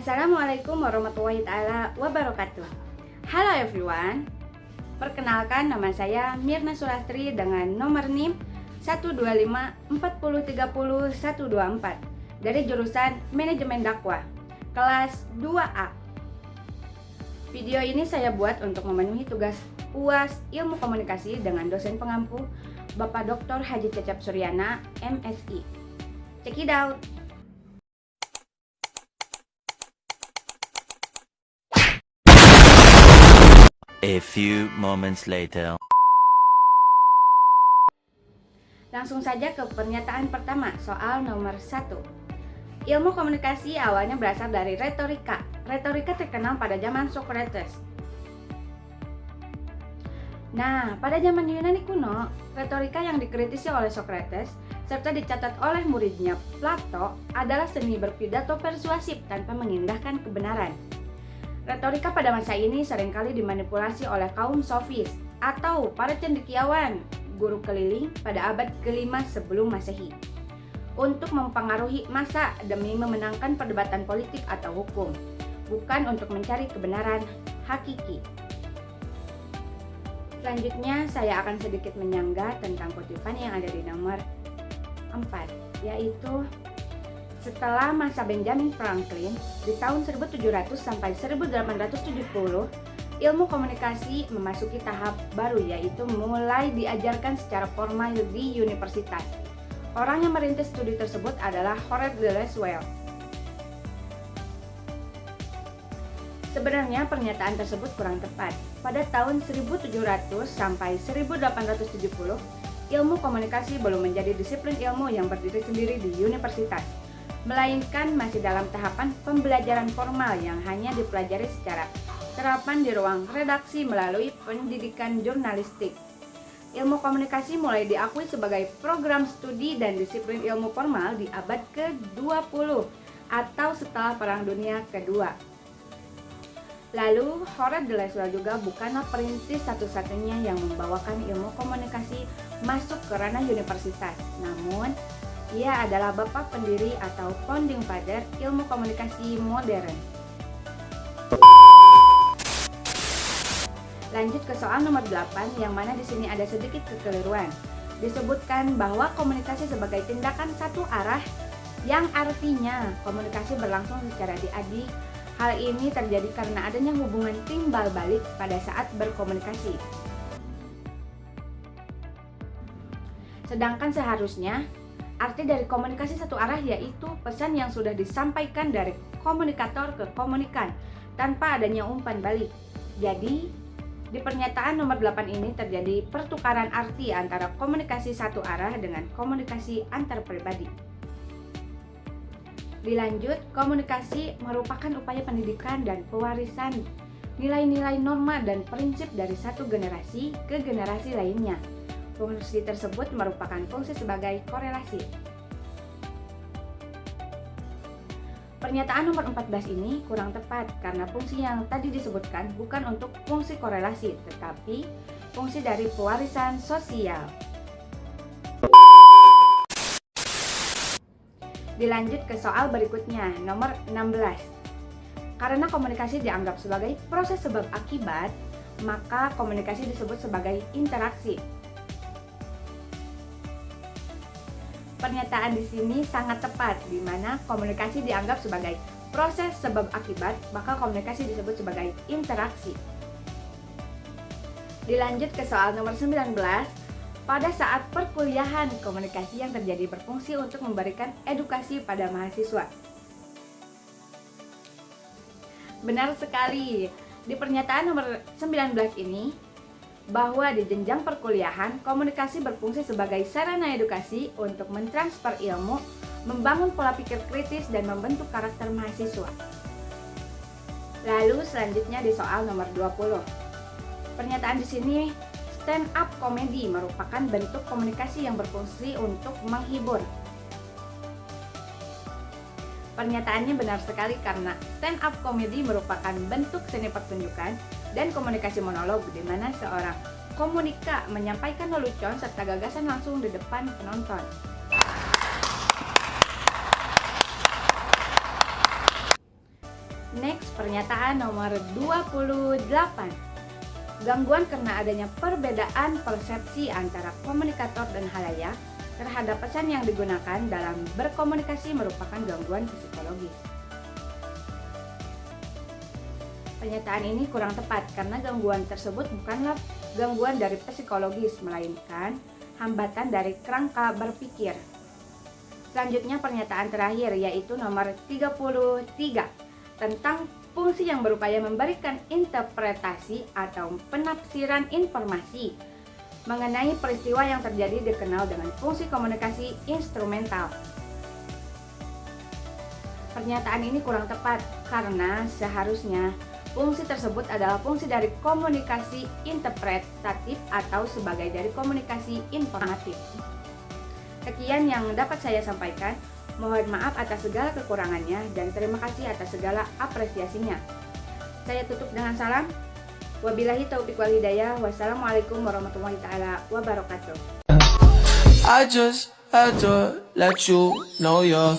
Assalamualaikum warahmatullahi taala wabarakatuh. Halo everyone. Perkenalkan, nama saya Mirna Sulastri dengan nomor NIM 12540300124 dari jurusan Manajemen Dakwah, kelas 2A. Video ini saya buat untuk memenuhi tugas UAS Ilmu Komunikasi dengan dosen pengampu Bapak Dr. Haji Cecep Suryana, MSI. Check it out. A few moments later. Langsung saja ke pernyataan pertama, soal nomor 1. Ilmu komunikasi awalnya berasal dari retorika. Retorika terkenal pada zaman Socrates. Nah, pada zaman Yunani kuno, retorika yang dikritisi oleh Socrates serta dicatat oleh muridnya Plato adalah seni berpidato persuasif tanpa mengindahkan kebenaran. Retorika pada masa ini seringkali dimanipulasi oleh kaum sofis atau para cendekiawan, guru keliling pada abad ke-5 sebelum Masehi, untuk mempengaruhi massa demi memenangkan perdebatan politik atau hukum, bukan untuk mencari kebenaran hakiki. Selanjutnya saya akan sedikit menyangga tentang kutipan yang ada di nomor 4, yaitu setelah masa Benjamin Franklin di tahun 1700 sampai 1870, ilmu komunikasi memasuki tahap baru, yaitu mulai diajarkan secara formal di universitas. Orang yang merintis studi tersebut adalah Horace Delacroix. Sebenarnya pernyataan tersebut kurang tepat. Pada tahun 1700 sampai 1870, ilmu komunikasi belum menjadi disiplin ilmu yang berdiri sendiri di universitas, melainkan masih dalam tahapan pembelajaran formal yang hanya dipelajari secara terapan di ruang redaksi melalui pendidikan jurnalistik. Ilmu komunikasi mulai diakui sebagai program studi dan disiplin ilmu formal di abad ke-20 atau setelah Perang Dunia Kedua. Lalu, Horace Delacroix juga bukanlah perintis satu-satunya yang membawakan ilmu komunikasi masuk ke ranah universitas, namun ia adalah bapak pendiri atau founding father ilmu komunikasi modern. Lanjut ke soal nomor 8, yang mana di sini ada sedikit kekeliruan. Disebutkan bahwa komunikasi sebagai tindakan satu arah yang artinya komunikasi berlangsung secara diadik. Hal ini terjadi karena adanya hubungan timbal balik pada saat berkomunikasi. Sedangkan seharusnya arti dari komunikasi satu arah yaitu pesan yang sudah disampaikan dari komunikator ke komunikan tanpa adanya umpan balik. Jadi, di pernyataan nomor 8 ini terjadi pertukaran arti antara komunikasi satu arah dengan komunikasi antar pribadi. Dilanjut, komunikasi merupakan upaya pendidikan dan pewarisan nilai-nilai norma dan prinsip dari satu generasi ke generasi lainnya. Fungsi tersebut merupakan fungsi sebagai korelasi. Pernyataan nomor 14 ini kurang tepat karena fungsi yang tadi disebutkan bukan untuk fungsi korelasi, tetapi fungsi dari pewarisan sosial. Dilanjut ke soal berikutnya, nomor 16. Karena komunikasi dianggap sebagai proses sebab akibat, maka komunikasi disebut sebagai interaksi. Pernyataan di sini sangat tepat, di mana komunikasi dianggap sebagai proses sebab akibat, maka komunikasi disebut sebagai interaksi. Dilanjut ke soal nomor 19. Pada saat perkuliahan, komunikasi yang terjadi berfungsi untuk memberikan edukasi pada mahasiswa. Benar sekali. Di pernyataan nomor 19 ini, bahwa di jenjang perkuliahan, komunikasi berfungsi sebagai sarana edukasi untuk mentransfer ilmu, membangun pola pikir kritis, dan membentuk karakter mahasiswa. Lalu selanjutnya di soal nomor 20. Pernyataan di sini, stand up comedy merupakan bentuk komunikasi yang berfungsi untuk menghibur. Pernyataannya benar sekali karena stand up comedy merupakan bentuk seni pertunjukan dan komunikasi monolog di mana seorang komika menyampaikan lelucon serta gagasan langsung di depan penonton. Next, pernyataan nomor 28. Gangguan karena adanya perbedaan persepsi antara komunikator dan halayak terhadap pesan yang digunakan dalam berkomunikasi merupakan gangguan psikologis. Pernyataan ini kurang tepat karena gangguan tersebut bukanlah gangguan dari psikologis, melainkan hambatan dari kerangka berpikir. Selanjutnya pernyataan terakhir yaitu nomor 33 tentang fungsi yang berupaya memberikan interpretasi atau penafsiran informasi mengenai peristiwa yang terjadi dikenal dengan fungsi komunikasi instrumental. Pernyataan ini kurang tepat karena seharusnya fungsi tersebut adalah fungsi dari komunikasi interpretatif atau sebagai dari komunikasi informatif. Sekian yang dapat saya sampaikan. Mohon maaf atas segala kekurangannya dan terima kasih atas segala apresiasinya. Saya tutup dengan salam. Wabillahi taufiq wal hidayah. Wassalamualaikum warahmatullahi taala wabarakatuh. I just had to let you know you're